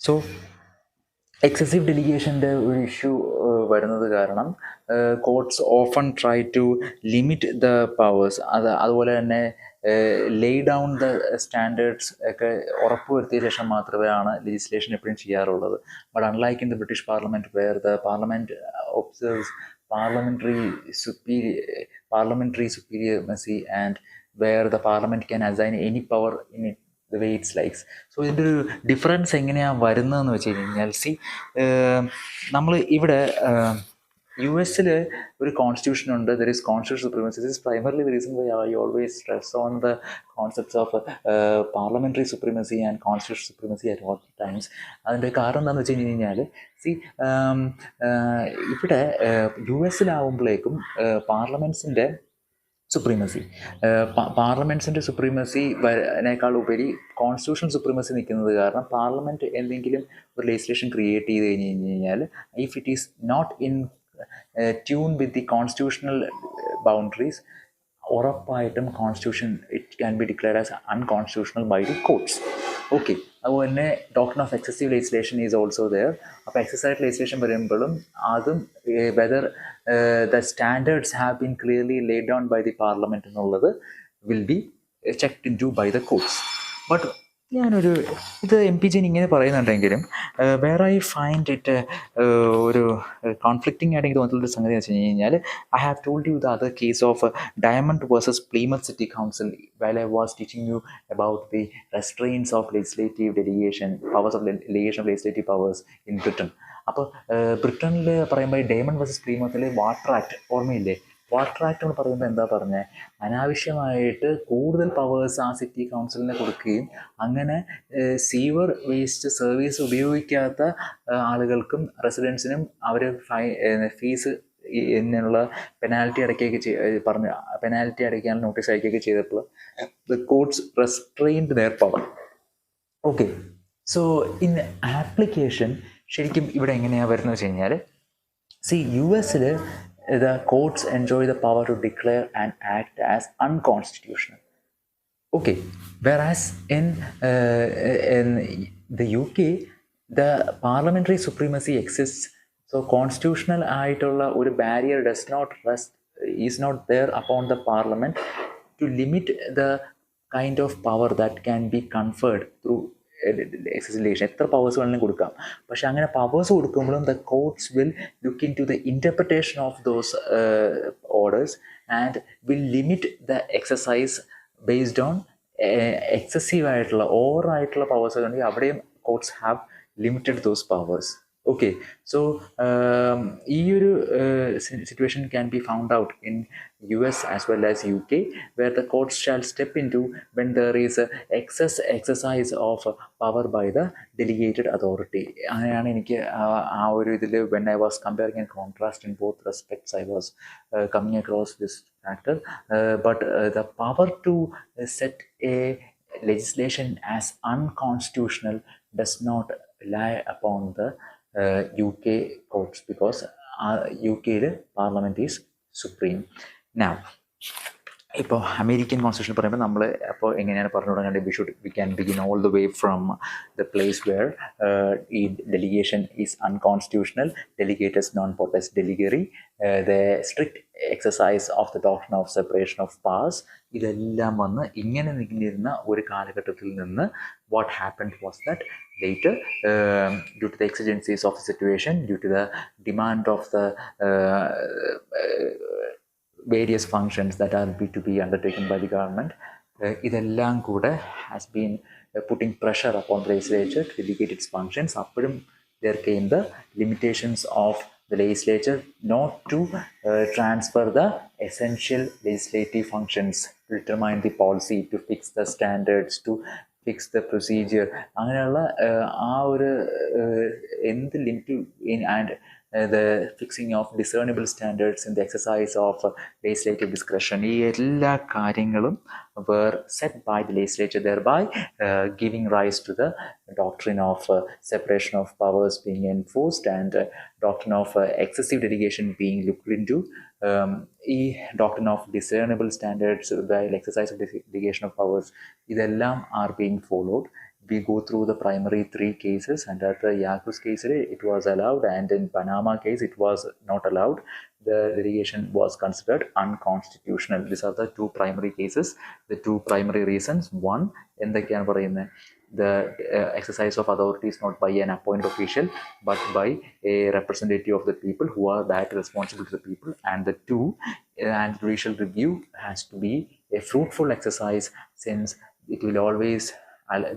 So excessive ഡെലിഗേഷൻ്റെ ഒരു issue വരുന്നത് കാരണം courts often try to limit the powers. അതുപോലെ തന്നെ ലേ ഡൗൺ ദ സ്റ്റാൻഡേർഡ്സ് ഒക്കെ ഉറപ്പുവരുത്തിയ ശേഷം മാത്രമേ ആണ് ലെജിസ്ലേഷൻ എപ്പോഴും ചെയ്യാറുള്ളത്. But unlike in the British parliament where the parliament observes parliamentary supremacy and where the parliament can assign any power in it the way it's likes. So ഇതിൻ്റെ ഒരു difference എങ്ങനെയാണ് വരുന്നതെന്ന് വെച്ച് കഴിഞ്ഞാൽ നമ്മൾ ഇവിടെ യു എസിൽ ഒരു കോൺസ്റ്റിറ്റ്യൂഷൻ ഉണ്ട്. There is constitution supremacy. This is primarily the reason why I always stress on the concepts of parliamentary supremacy and constitution supremacy at all times. അതിൻ്റെ കാരണം എന്താണെന്ന് വെച്ച് കഴിഞ്ഞാൽ ഇവിടെ യു എസിലാവുമ്പോഴേക്കും പാർലമെൻറ്റ്സിൻ്റെ സുപ്രീമസിനേക്കാൾ ഉപരി കോൺസ്റ്റിറ്റ്യൂഷൻ സുപ്രീമസി നിൽക്കുന്നത് കാരണം പാർലമെൻറ്റ് എന്തെങ്കിലും ഒരു ലെജിസ്ലേഷൻ ക്രിയേറ്റ് ചെയ്ത് കഴിഞ്ഞ് കഴിഞ്ഞാൽ if it is not in tune with the constitutional boundaries, ഉറപ്പായിട്ടും constitution it can be declared as unconstitutional by the courts. Okay, അതുപോലെ തന്നെ doctrine of excessive legislation is also there. അപ്പോൾ excessive legislation വരുമ്പോഴും അതും whether the standards have been clearly laid down by the parliament എന്നുള്ളത് will be checked into by the courts. But ഇത് M P Jain ഇങ്ങനെ പറയുന്നുണ്ടെങ്കിലും വേറെ I find it ഒരു conflicting ആയിട്ട് എനിക്ക് തോന്നിയിട്ടുള്ളൊരു സംഗതി എന്ന് വെച്ച് കഴിഞ്ഞാൽ I have told you the other case of Diamond versus Plymouth City Council while I was teaching you about the restraints of legislative delegation, powers of delegation of legislative powers in Britain. അപ്പോൾ ബ്രിട്ടനിൽ പറയുമ്പോൾ diamond versus പ്ലീമത്തിൽ water act ഓർമ്മയില്ലേ? Water act എന്ന് പറയുമ്പോൾ എന്താ പറഞ്ഞത്? അനാവശ്യമായിട്ട് കൂടുതൽ പവേഴ്സ് ആ സിറ്റി കൗൺസിലിന് കൊടുക്കുകയും അങ്ങനെ സീവർ വേസ്റ്റ് സർവീസ് ഉപയോഗിക്കാത്ത ആളുകൾക്കും റെസിഡൻസിനും അവർ ഫീസ് എന്നുള്ള പെനാൽറ്റി അടയ്ക്കാൻ നോട്ടീസ് അയക്കുകയൊക്കെ ചെയ്തപ്പോൾ the courts restrained their power. Okay, so in application ശരിക്കും ഇവിടെ എങ്ങനെയാണ് വരുന്നത് വെച്ച് കഴിഞ്ഞാൽ യു എസിൽ the courts enjoy the power to declare an act as unconstitutional. Okay, whereas in the UK the parliamentary supremacy exists. So constitutional ആയിട്ടുള്ള ഒരു barrier is not there upon the parliament to limit the kind of power that can be conferred through legislation. എത്ര powers വേണമെങ്കിലും കൊടുക്കാം. പക്ഷെ അങ്ങനെ powers കൊടുക്കുമ്പോഴും the courts will look into the interpretation of those orders and will limit the exercise based on excessive ആയിട്ടുള്ള ഓവറായിട്ടുള്ള powers ഉണ്ടെങ്കിൽ അവിടെയും courts have limited those powers. Okay, so ഈ ഒരു situation can be found out in US as well as UK, where the courts shall step into when there is a excess exercise of power by the delegated authority. അങ്ങനെയാണ് എനിക്ക് ആ ഒരു ഇതിൽ when I was comparing and contrast in both respects I was coming across this factor. But the power to set a legislation as unconstitutional does not lie upon the UK courts because UK parliament is supreme. Now ഇപ്പോൾ American constitution പറയുമ്പോൾ നമ്മൾ അപ്പോൾ എങ്ങനെയാണ് പറഞ്ഞു തുടങ്ങേണ്ടത്? we can begin all the way from the place where delegation is unconstitutional, delegatus non potest delegare, the strict exercise of the doctrine of separation of powers. ഇതെല്ലാം വന്ന് ഇങ്ങനെ നിന്നിരുന്ന ഒരു കാലഘട്ടത്തിൽ നിന്ന് what happened was that later due to the exigencies of the situation, due to the demand of the various functions that are to be undertaken by the government, ഇതെല്ലാം കൂടെ has been putting pressure upon the legislature to delegate its functions. അപ്പോഴും there came the limitations of the legislature not to transfer the essential legislative functions, to determine the policy, to fix the standards, to fix the procedure. അങ്ങനെയുള്ള ആ ഒരു എന്ത് limit and the fixing of discernible standards in the exercise of legislative discretion, ഈ എല്ലാ കാര്യങ്ങളും were set by the legislature, thereby giving rise to the doctrine of separation of powers being enforced and doctrine of excessive delegation being looked into. ഈ doctrine of discernible standards by exercise of delegation of powers, ഇതെല്ലാം are being followed. we go through the primary three cases, and at the Yakus case it was allowed, and in Panama case it was not allowed. The litigation was considered unconstitutional. These are the two primary cases, the two primary reasons. One, എന്തൊക്കെയാണ് പറയുന്നത്, the exercise of authority is not by an appointed official but by a representative of the people who are directly responsible to the people. And the two, and judicial review has to be a fruitful exercise, since it will always,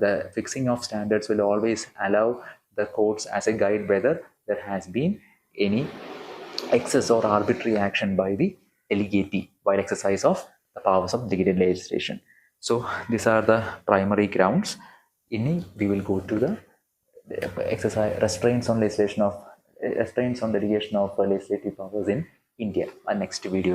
the fixing of standards will always allow the courts as a guide whether there has been any excess or arbitrary action by the delegatee while exercise of the powers of delegated legislation. So these are the primary grounds. We will go to the exercise restraints on legislation of restraints on delegation of legislative powers in India. Next video.